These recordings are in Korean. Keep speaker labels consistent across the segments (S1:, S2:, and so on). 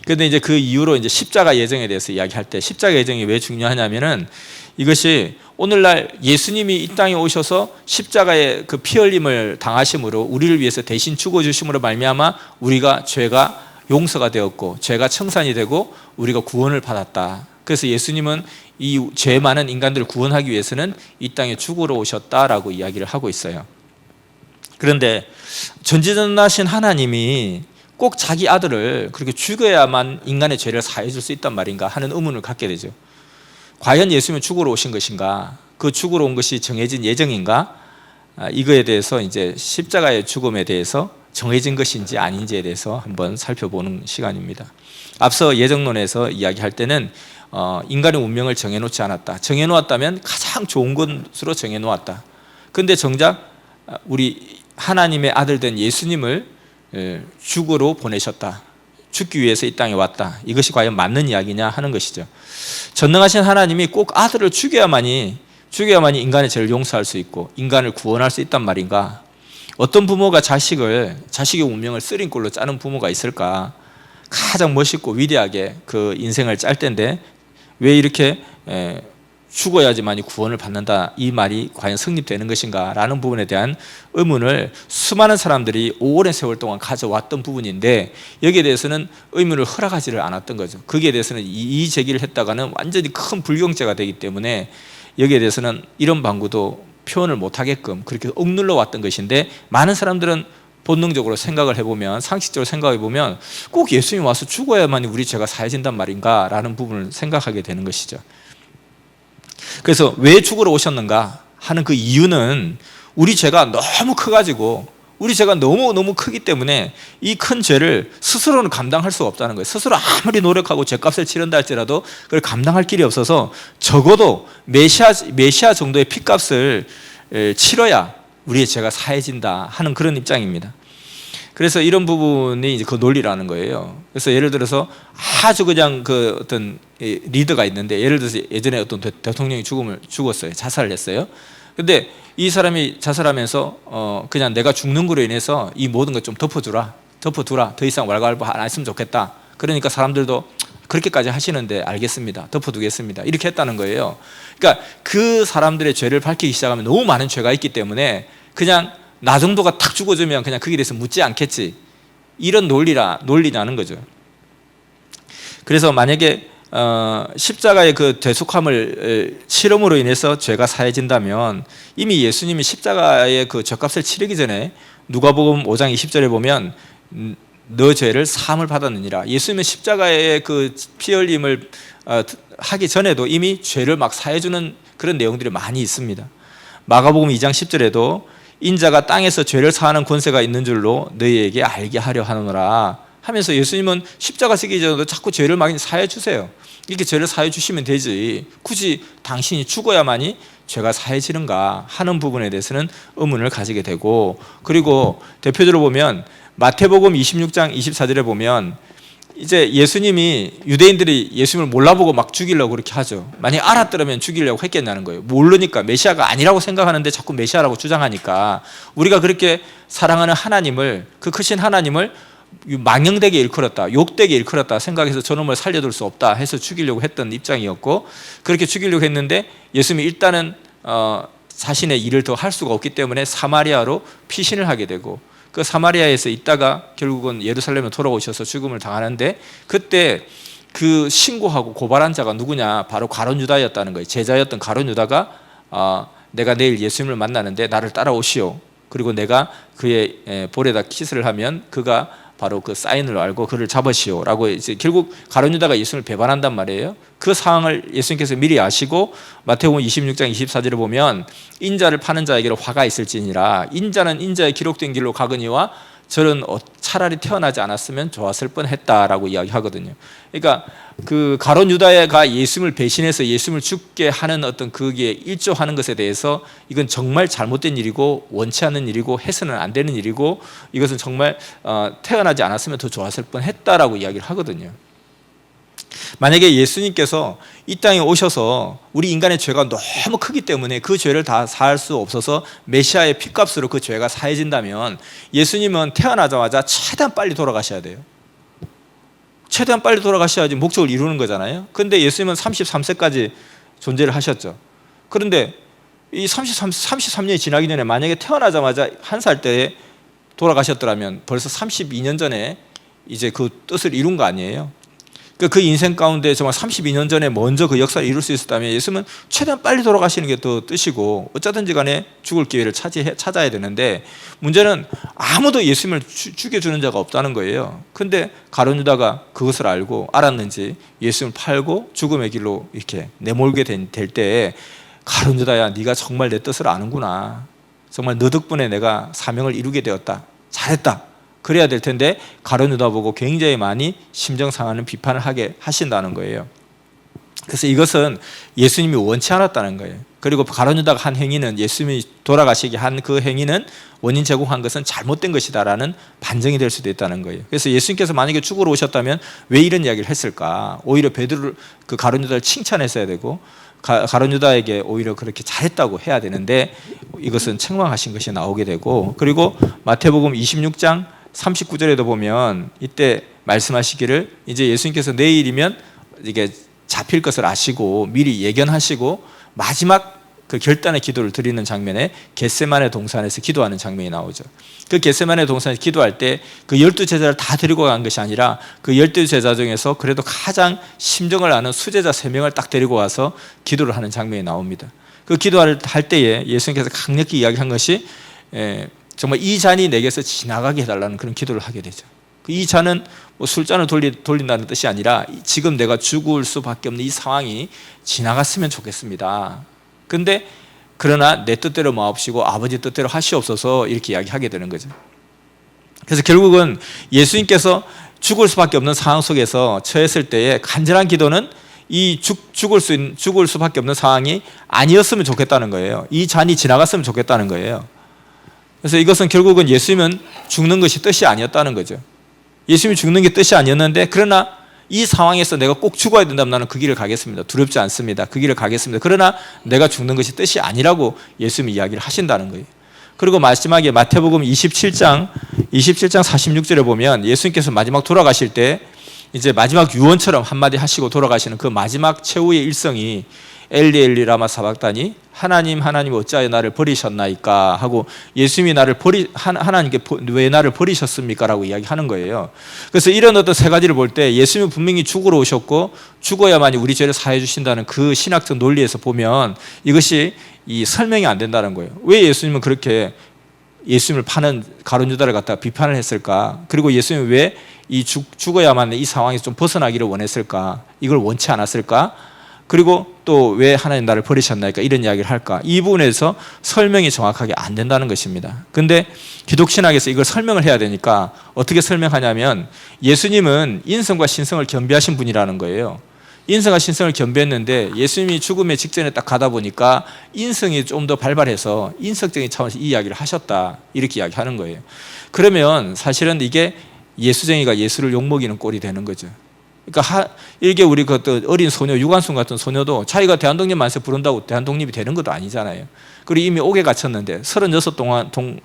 S1: 그런데 이제 그 이후로 이제 십자가 예정에 대해서 이야기할 때 십자가 예정이 왜 중요하냐면은 이것이 오늘날 예수님이 이 땅에 오셔서 십자가의 그 피 흘림을 당하심으로 우리를 위해서 대신 죽어 주심으로 말미암아 우리가 죄가 용서가 되었고 죄가 청산이 되고 우리가 구원을 받았다. 그래서 예수님은 이 죄 많은 인간들을 구원하기 위해서는 이 땅에 죽으러 오셨다라고 이야기를 하고 있어요. 그런데 전지전능하신 하나님이 꼭 자기 아들을 그렇게 죽여야만 인간의 죄를 사해 줄 수 있단 말인가 하는 의문을 갖게 되죠. 과연 예수님은 죽으러 오신 것인가? 그 죽으러 온 것이 정해진 예정인가? 이거에 대해서 이제 십자가의 죽음에 대해서 정해진 것인지 아닌지에 대해서 한번 살펴보는 시간입니다. 앞서 예정론에서 이야기할 때는 인간의 운명을 정해놓지 않았다. 정해놓았다면 가장 좋은 것으로 정해놓았다. 그런데 정작 우리 하나님의 아들 된 예수님을 죽으러 보내셨다. 죽기 위해서 이 땅에 왔다. 이것이 과연 맞는 이야기냐 하는 것이죠. 전능하신 하나님이 꼭 아들을 죽여야만이 인간의 죄를 용서할 수 있고 인간을 구원할 수 있단 말인가? 어떤 부모가 자식의 운명을 쓰린 꼴로 짜는 부모가 있을까? 가장 멋있고 위대하게 그 인생을 짤 텐데 왜 이렇게 죽어야지만이 구원을 받는다 이 말이 과연 성립되는 것인가 라는 부분에 대한 의문을 수많은 사람들이 오랜 세월 동안 가져왔던 부분인데 여기에 대해서는 의문을 허락하지를 않았던 거죠. 거기에 대해서는 이의 제기를 했다가는 완전히 큰 불경죄가 되기 때문에 여기에 대해서는 이런 방구도 표현을 못하게끔 그렇게 억눌러 왔던 것인데 많은 사람들은 본능적으로 생각을 해보면 상식적으로 생각해보면 꼭 예수님이 와서 죽어야만 우리 죄가 사해진단 말인가 라는 부분을 생각하게 되는 것이죠. 그래서 왜 죽으러 오셨는가 하는 그 이유는 우리 죄가 너무 커가지고 우리 죄가 너무 크기 때문에 이 큰 죄를 스스로는 감당할 수가 없다는 거예요. 스스로 아무리 노력하고 죄값을 치른다 할지라도 그걸 감당할 길이 없어서 적어도 메시아 정도의 피값을 치러야 우리의 죄가 사해진다 하는 그런 입장입니다. 그래서 이런 부분이 이제 그 논리라는 거예요. 그래서 예를 들어서 아주 그냥 그 어떤 리더가 있는데 예를 들어서 예전에 어떤 대통령이 죽었어요. 자살을 했어요. 근데 이 사람이 자살하면서 그냥 내가 죽는 거로 인해서 이 모든 것 좀 덮어두라. 더 이상 왈가왈부 안 했으면 좋겠다. 그러니까 사람들도 그렇게까지 하시는데 알겠습니다. 덮어두겠습니다. 이렇게 했다는 거예요. 그러니까 그 사람들의 죄를 밝히기 시작하면 너무 많은 죄가 있기 때문에 그냥 나 정도가 탁 죽어주면 그냥 거기에 대해서 묻지 않겠지. 이런 논리냐는 거죠. 그래서 만약에 십자가의 그 대속함을 치름으로 인해서 죄가 사해진다면 이미 예수님이 십자가의 그 죗값을 치르기 전에 누가복음 5장 20절에 보면 너 죄를 사함을 받았느니라. 예수님은 십자가의 그 피 흘림을 하기 전에도 이미 죄를 막 사해주는 그런 내용들이 많이 있습니다. 마가복음 2장 10절에도 인자가 땅에서 죄를 사하는 권세가 있는 줄로 너희에게 알게 하려 하노라 하면서 예수님은 십자가 지기 전에도 자꾸 죄를 막 사해 주세요. 이렇게 죄를 사해 주시면 되지 굳이 당신이 죽어야만이 죄가 사해지는가 하는 부분에 대해서는 의문을 가지게 되고, 그리고 대표적으로 보면 마태복음 26장 24절에 보면 이제 예수님이 유대인들이 예수님을 몰라보고 막 죽이려고 그렇게 하죠. 만약 알았더라면 죽이려고 했겠냐는 거예요. 모르니까 메시아가 아니라고 생각하는데 자꾸 메시아라고 주장하니까 우리가 그렇게 사랑하는 하나님을, 그 크신 하나님을 망령되게 일컬었다, 욕되게 일컬었다 생각해서 저놈을 살려둘 수 없다 해서 죽이려고 했던 입장이었고, 그렇게 죽이려고 했는데 예수님이 일단은 자신의 일을 더 할 수가 없기 때문에 사마리아로 피신을 하게 되고, 그 사마리아에서 있다가 결국은 예루살렘에 돌아오셔서 죽음을 당하는데, 그때 그 신고하고 고발한 자가 누구냐? 바로 가룟 유다였다는 거예요. 제자였던 가룟 유다가 내가 내일 예수님을 만나는데 나를 따라오시오. 그리고 내가 그의 볼에다 키스를 하면 그가 바로 그 사인을 알고 그를 잡으시오라고 이제 결국 가룟 유다가 예수님을 배반한단 말이에요. 그 상황을 예수님께서 미리 아시고 마태복음 26장 24절에 보면 인자를 파는 자에게로 화가 있을지니라, 인자는 인자의 기록된 길로 가거니와 저는 차라리 태어나지 않았으면 좋았을 뻔했다라고 이야기하거든요. 그러니까 그 가룟 유다가 예수님을 배신해서 예수님을 죽게 하는 어떤 거기에 일조하는 것에 대해서 이건 정말 잘못된 일이고 원치 않는 일이고 해서는 안 되는 일이고 이것은 정말 태어나지 않았으면 더 좋았을 뻔했다라고 이야기를 하거든요. 만약에 예수님께서 이 땅에 오셔서 우리 인간의 죄가 너무 크기 때문에 그 죄를 다 사할 수 없어서 메시아의 피값으로 그 죄가 사해진다면 예수님은 태어나자마자 최대한 빨리 돌아가셔야 돼요. 최대한 빨리 돌아가셔야지 목적을 이루는 거잖아요. 그런데 예수님은 33세까지 존재를 하셨죠. 그런데 이 33년이 지나기 전에 만약에 태어나자마자 1살 때에 돌아가셨더라면 벌써 32년 전에 이제 그 뜻을 이룬 거 아니에요. 그 인생 가운데 정말 32년 전에 먼저 그 역사를 이룰 수 있었다면 예수님은 최대한 빨리 돌아가시는 게 더 뜻이고 어쩌든지 간에 죽을 기회를 찾아야 되는데 문제는 아무도 예수님을 죽여주는 자가 없다는 거예요. 근데 가룟 유다가 그것을 알았는지 예수님을 팔고 죽음의 길로 이렇게 내몰게 될 때 가룟 유다야, 네가 정말 내 뜻을 아는구나. 정말 너 덕분에 내가 사명을 이루게 되었다. 잘했다. 그래야 될 텐데 가룟 유다 보고 굉장히 많이 심정 상하는 비판을 하게 하신다는 거예요. 그래서 이것은 예수님이 원치 않았다는 거예요. 그리고 가룟 유다가 한 행위는, 예수님이 돌아가시게 한 그 행위는, 원인 제공한 것은 잘못된 것이다라는 반증이 될 수도 있다는 거예요. 그래서 예수님께서 만약에 죽으러 오셨다면 왜 이런 이야기를 했을까? 오히려 베드로를, 그 가룟 유다를 칭찬했어야 되고 가룟 유다에게 오히려 그렇게 잘했다고 해야 되는데 이것은 책망하신 것이 나오게 되고, 그리고 마태복음 26장 39절에도 보면 이때 말씀하시기를, 이제 예수님께서 내일이면 이게 잡힐 것을 아시고 미리 예견하시고 마지막 그 결단의 기도를 드리는 장면에 겟세마네 동산에서 기도하는 장면이 나오죠. 그 겟세마네 동산에서 기도할 때 그 12제자를 다 데리고 간 것이 아니라 그 12제자 중에서 그래도 가장 심정을 아는 수제자 3명을 딱 데리고 와서 기도를 하는 장면이 나옵니다. 그 기도를 할 때에 예수님께서 강력히 이야기한 것이 정말 이 잔이 내게서 지나가게 해달라는 그런 기도를 하게 되죠. 이 잔은 뭐 술잔을 돌린다는 뜻이 아니라 지금 내가 죽을 수밖에 없는 이 상황이 지나갔으면 좋겠습니다. 근데 그러나 내 뜻대로 마옵시고 아버지 뜻대로 하시옵소서, 이렇게 이야기하게 되는 거죠. 그래서 결국은 예수님께서 죽을 수밖에 없는 상황 속에서 처했을 때에 간절한 기도는 이 죽을 수밖에 없는 상황이 아니었으면 좋겠다는 거예요. 이 잔이 지나갔으면 좋겠다는 거예요. 그래서 이것은 결국은 예수님은 죽는 것이 뜻이 아니었다는 거죠. 예수님이 죽는 게 뜻이 아니었는데, 그러나 이 상황에서 내가 꼭 죽어야 된다면 나는 그 길을 가겠습니다. 두렵지 않습니다. 그 길을 가겠습니다. 그러나 내가 죽는 것이 뜻이 아니라고 예수님이 이야기를 하신다는 거예요. 그리고 마지막에 마태복음 27장 46절에 보면 예수님께서 마지막 돌아가실 때 이제 마지막 유언처럼 한마디 하시고 돌아가시는 그 마지막 최후의 일성이 엘리 엘리 라마 사박다니, 하나님 하나님 어찌하여 나를 버리셨나이까 하고, 예수님이 하나님께 왜 나를 버리셨습니까? 라고 이야기하는 거예요. 그래서 이런 어떤 세 가지를 볼 때 예수님은 분명히 죽으러 오셨고 죽어야만이 우리 죄를 사해 주신다는 그 신학적 논리에서 보면 이것이 이 설명이 안 된다는 거예요. 왜 예수님은 그렇게 예수님을 파는 가룟 유다를 갖다가 비판을 했을까? 그리고 예수님은 왜 이 죽어야만 이 상황에서 좀 벗어나기를 원했을까? 이걸 원치 않았을까? 그리고 또 왜 하나님 나를 버리셨나이까? 이런 이야기를 할까? 이 부분에서 설명이 정확하게 안 된다는 것입니다. 근데 기독신학에서 이걸 설명을 해야 되니까 어떻게 설명하냐면, 예수님은 인성과 신성을 겸비하신 분이라는 거예요. 인성과 신성을 겸비했는데 예수님이 죽음의 직전에 딱 가다 보니까 인성이 좀 더 발발해서 인성적인 차원에서 이 이야기를 하셨다, 이렇게 이야기하는 거예요. 그러면 사실은 이게 예수쟁이가 예수를 욕먹이는 꼴이 되는 거죠. 그러니까 이게 우리 그 어린 소녀, 유관순 같은 소녀도 자기가 대한독립 만세 부른다고 대한독립이 되는 것도 아니잖아요. 그리고 이미 옥에 갇혔는데 36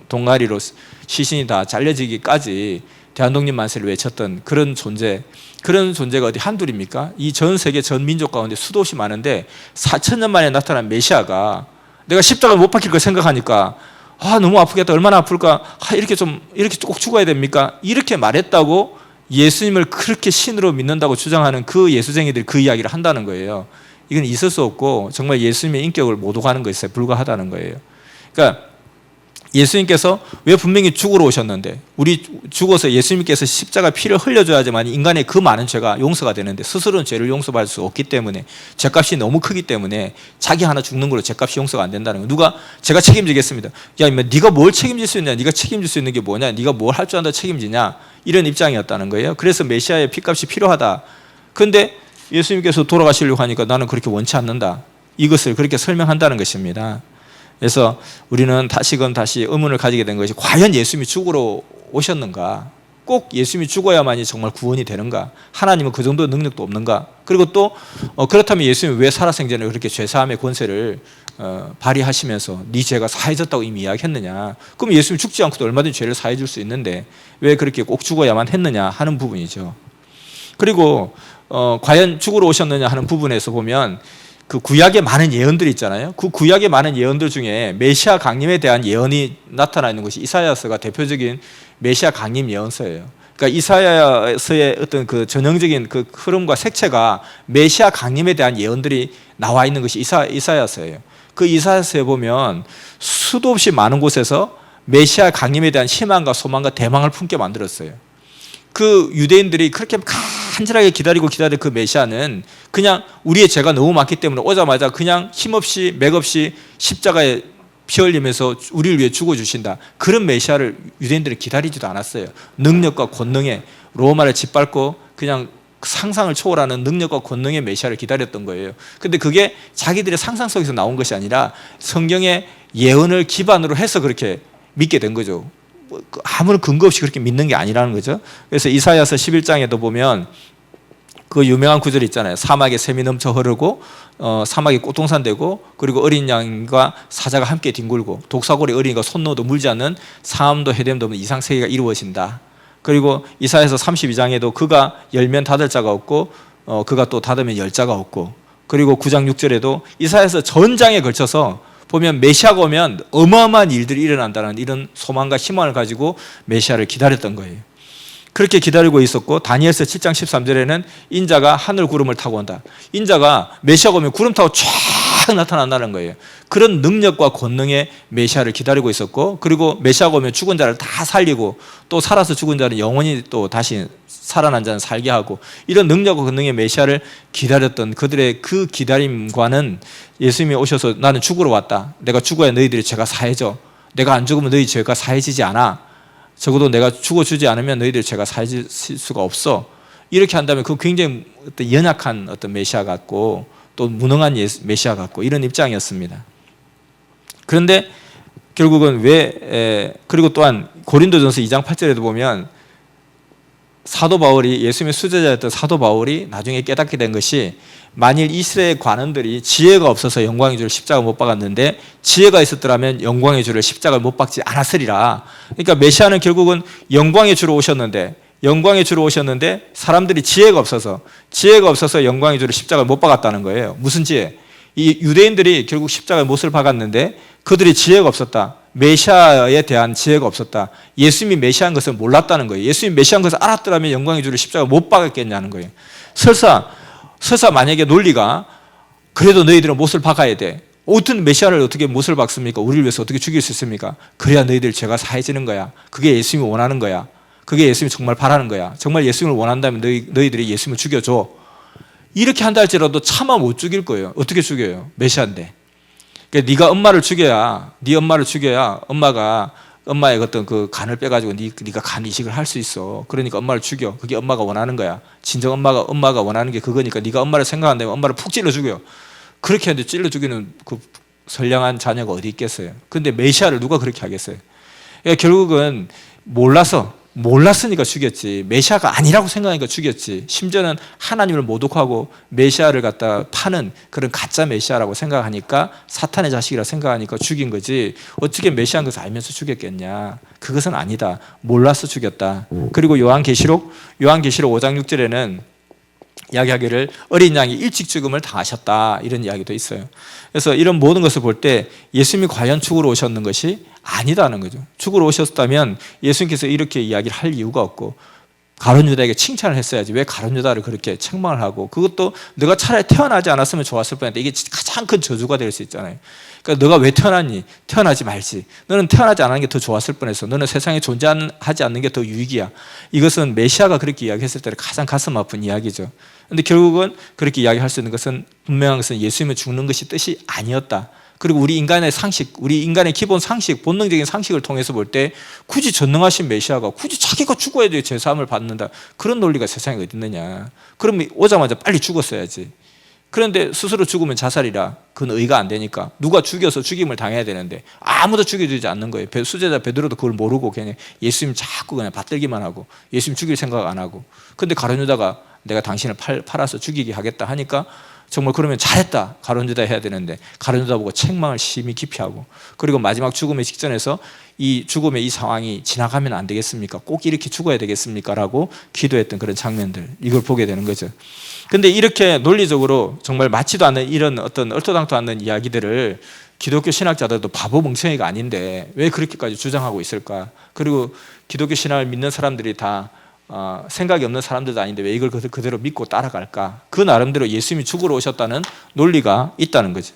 S1: 동아리로 시신이 다 잘려지기까지 대한독립 만세를 외쳤던 그런 존재가 어디 한둘입니까? 이 전 세계 전 민족 가운데 수도 없이 많은데 4,000년 만에 나타난 메시아가 내가 십자가를 못 박힐 걸 생각하니까 너무 아프겠다, 얼마나 아플까, 이렇게 꼭 죽어야 됩니까? 이렇게 말했다고 예수님을 그렇게 신으로 믿는다고 주장하는 그 예수쟁이들이 그 이야기를 한다는 거예요. 이건 있을 수 없고 정말 예수님의 인격을 못 오가는 것에 불과하다는 거예요. 그러니까 예수님께서 왜 분명히 죽으러 오셨는데, 우리 죽어서 예수님께서 십자가 피를 흘려줘야지만 인간의 그 많은 죄가 용서가 되는데 스스로는 죄를 용서받을 수 없기 때문에, 죄값이 너무 크기 때문에 자기 하나 죽는 걸로 죄값이 용서가 안 된다는 거예요. 누가 제가 책임지겠습니다. 야, 네가 뭘 책임질 수 있냐? 네가 책임질 수 있는 게 뭐냐? 네가 뭘 할 줄 안다 책임지냐? 이런 입장이었다는 거예요. 그래서 메시아의 피값이 필요하다. 그런데 예수님께서 돌아가시려고 하니까 나는 그렇게 원치 않는다, 이것을 그렇게 설명한다는 것입니다. 그래서 우리는 다시금 의문을 가지게 된 것이, 과연 예수님이 죽으러 오셨는가? 꼭 예수님이 죽어야만이 정말 구원이 되는가? 하나님은 그 정도 능력도 없는가? 그리고 또 그렇다면 예수님이 왜 살아생전에 그렇게 죄사함의 권세를 발휘하시면서 네 죄가 사해졌다고 이미 이야기했느냐? 그럼 예수님이 죽지 않고도 얼마든지 죄를 사해 줄 수 있는데 왜 그렇게 꼭 죽어야만 했느냐 하는 부분이죠. 그리고 과연 죽으러 오셨느냐 하는 부분에서 보면 그 구약의 많은 예언들이 있잖아요. 그 구약의 많은 예언들 중에 메시아 강림에 대한 예언이 나타나 있는 것이 이사야서가 대표적인 메시아 강림 예언서예요. 그러니까 이사야서의 어떤 그 전형적인 그 흐름과 색채가 메시아 강림에 대한 예언들이 나와 있는 것이 이사야서예요. 그 이사야서에 보면 수도 없이 많은 곳에서 메시아 강림에 대한 희망과 소망과 대망을 품게 만들었어요. 그 유대인들이 그렇게 간절하게 기다리고 기다린 그 메시아는 그냥 우리의 죄가 너무 많기 때문에 오자마자 그냥 힘없이 맥없이 십자가에 피 흘리면서 우리를 위해 죽어주신다. 그런 메시아를 유대인들이 기다리지도 않았어요. 능력과 권능의 로마를 짓밟고 그냥 상상을 초월하는 능력과 권능의 메시아를 기다렸던 거예요. 근데 그게 자기들의 상상 속에서 나온 것이 아니라 성경의 예언을 기반으로 해서 그렇게 믿게 된 거죠. 아무런 근거 없이 그렇게 믿는 게 아니라는 거죠. 그래서 이사야서 11장에도 보면 그 유명한 구절이 있잖아요. 사막에 샘이 넘쳐 흐르고 사막이 꽃동산되고 그리고 어린 양과 사자가 함께 뒹굴고 독사고리 어린이가 손 넣어도 물지 않는 상암도 해됨도 없는 이상세계가 이루어진다. 그리고 이사야서 32장에도 그가 열면 닫을 자가 없고 그가 또 닫으면 열 자가 없고 그리고 9장 6절에도 이사야서 전장에 걸쳐서 보면 메시아가 오면 어마어마한 일들이 일어난다는 이런 소망과 희망을 가지고 메시아를 기다렸던 거예요. 그렇게 기다리고 있었고 다니엘서 7장 13절에는 인자가 하늘 구름을 타고 온다. 인자가 메시아가 오면 구름 타고 쫙 나타난다는 거예요. 그런 능력과 권능의 메시아를 기다리고 있었고 그리고 메시아가 오면 죽은 자를 다 살리고 또 살아서 죽은 자는 영원히 또 다시 살아난 자는 살게 하고 이런 능력과 권능의 메시아를 기다렸던 그들의 그 기다림과는 예수님이 오셔서 나는 죽으러 왔다. 내가 죽어야 너희들의 죄가 사해져. 내가 안 죽으면 너희 죄가 사해지지 않아. 적어도 내가 죽어주지 않으면 너희들 죄가 사해질 수가 없어. 이렇게 한다면 그 굉장히 어떤 연약한 어떤 메시아 같고 또 무능한 메시아 같고 이런 입장이었습니다. 그런데 결국은 그리고 또한 고린도전서 2장 8절에도 보면 사도 바울이 예수님의 수제자였던 사도 바울이 나중에 깨닫게 된 것이 만일 이스라엘 관원들이 지혜가 없어서 영광의 주를 십자가 못 박았는데 지혜가 있었더라면 영광의 주를 십자가를 못 박지 않았으리라. 그러니까 메시아는 결국은 영광의 주로 오셨는데 사람들이 지혜가 없어서 영광의 주를 십자가를 못 박았다는 거예요. 무슨 지혜? 이 유대인들이 결국 십자가에 못을 박았는데 그들이 지혜가 없었다. 메시아에 대한 지혜가 없었다. 예수님이 메시아인 것을 몰랐다는 거예요. 예수님이 메시아인 것을 알았더라면 영광의 주를 십자가에 못 박았겠냐는 거예요. 설사 만약에 논리가 그래도 너희들은 못을 박아야 돼. 어떤 메시아를 어떻게 못을 박습니까? 우리를 위해서 어떻게 죽일 수 있습니까? 그래야 너희들 죄가 사해지는 거야. 그게 예수님이 원하는 거야. 그게 예수님이 정말 바라는 거야. 정말 예수님을 원한다면 너희들이 예수님을 죽여줘. 이렇게 한다 할지라도 차마 못 죽일 거예요. 어떻게 죽여요? 메시아인데. 그러니까 네가 엄마를 죽여야 엄마의 어떤 그 간을 빼가지고 네가 간 이식을 할 수 있어. 그러니까 엄마를 죽여. 그게 엄마가 원하는 거야. 진정 엄마가 원하는 게 그거니까 네가 엄마를 생각한다면 엄마를 푹 찔러 죽여. 그렇게 하는데 찔러 죽이는 그 선량한 자녀가 어디 있겠어요. 근데 메시아를 누가 그렇게 하겠어요. 그러니까 결국은 몰랐으니까 죽였지. 메시아가 아니라고 생각하니까 죽였지. 심지어는 하나님을 모독하고 메시아를 갖다 파는 그런 가짜 메시아라고 생각하니까 사탄의 자식이라 생각하니까 죽인 거지. 어떻게 메시아인 것을 알면서 죽였겠냐. 그것은 아니다. 몰라서 죽였다. 그리고 요한계시록 5장 6절에는 이야기하기를 어린 양이 일찍 죽음을 당하셨다 이런 이야기도 있어요. 그래서 이런 모든 것을 볼 때 예수님이 과연 죽으러 오셨는 것이 아니다는 거죠. 죽으러 오셨다면 예수님께서 이렇게 이야기를 할 이유가 없고 가룟 유다에게 칭찬을 했어야지. 왜 가룟 유다를 그렇게 책망을 하고 그것도 너가 차라리 태어나지 않았으면 좋았을 뻔했는데 이게 가장 큰 저주가 될 수 있잖아요. 그러니까 너가 왜 태어났니? 태어나지 말지. 너는 태어나지 않은 게 더 좋았을 뻔했어. 너는 세상에 존재하지 않는 게 더 유익이야. 이것은 메시아가 그렇게 이야기했을 때 가장 가슴 아픈 이야기죠. 그런데 결국은 그렇게 이야기할 수 있는 것은 분명한 것은 예수님이 죽는 것이 뜻이 아니었다. 그리고 우리 인간의 기본 상식, 본능적인 상식을 통해서 볼 때 굳이 전능하신 메시아가 굳이 자기가 죽어야 돼 죄사함을 받는다. 그런 논리가 세상에 어디 있느냐. 그러면 오자마자 빨리 죽었어야지. 그런데 스스로 죽으면 자살이라 그건 의가 안 되니까 누가 죽여서 죽임을 당해야 되는데 아무도 죽여주지 않는 거예요. 수제자 베드로도 그걸 모르고 그냥 예수님 자꾸 그냥 받들기만 하고 예수님 죽일 생각 안 하고. 근데 가룟 유다가 내가 당신을 팔아서 죽이게 하겠다 하니까 정말 그러면 잘했다 가룟유다 해야 되는데 가룟유다 보고 책망을 심히 깊이 하고, 그리고 마지막 죽음의 직전에서 이 죽음의 이 상황이 지나가면 안 되겠습니까? 꼭 이렇게 죽어야 되겠습니까? 라고 기도했던 그런 장면들, 이걸 보게 되는 거죠. 근데 이렇게 논리적으로 정말 맞지도 않는 이런 어떤 얼토당토 않는 이야기들을 기독교 신학자들도 바보 멍청이가 아닌데 왜 그렇게까지 주장하고 있을까? 그리고 기독교 신학을 믿는 사람들이 다 생각이 없는 사람들도 아닌데 왜 이걸 그대로 믿고 따라갈까? 그 나름대로 예수님이 죽으러 오셨다는 논리가 있다는 거죠.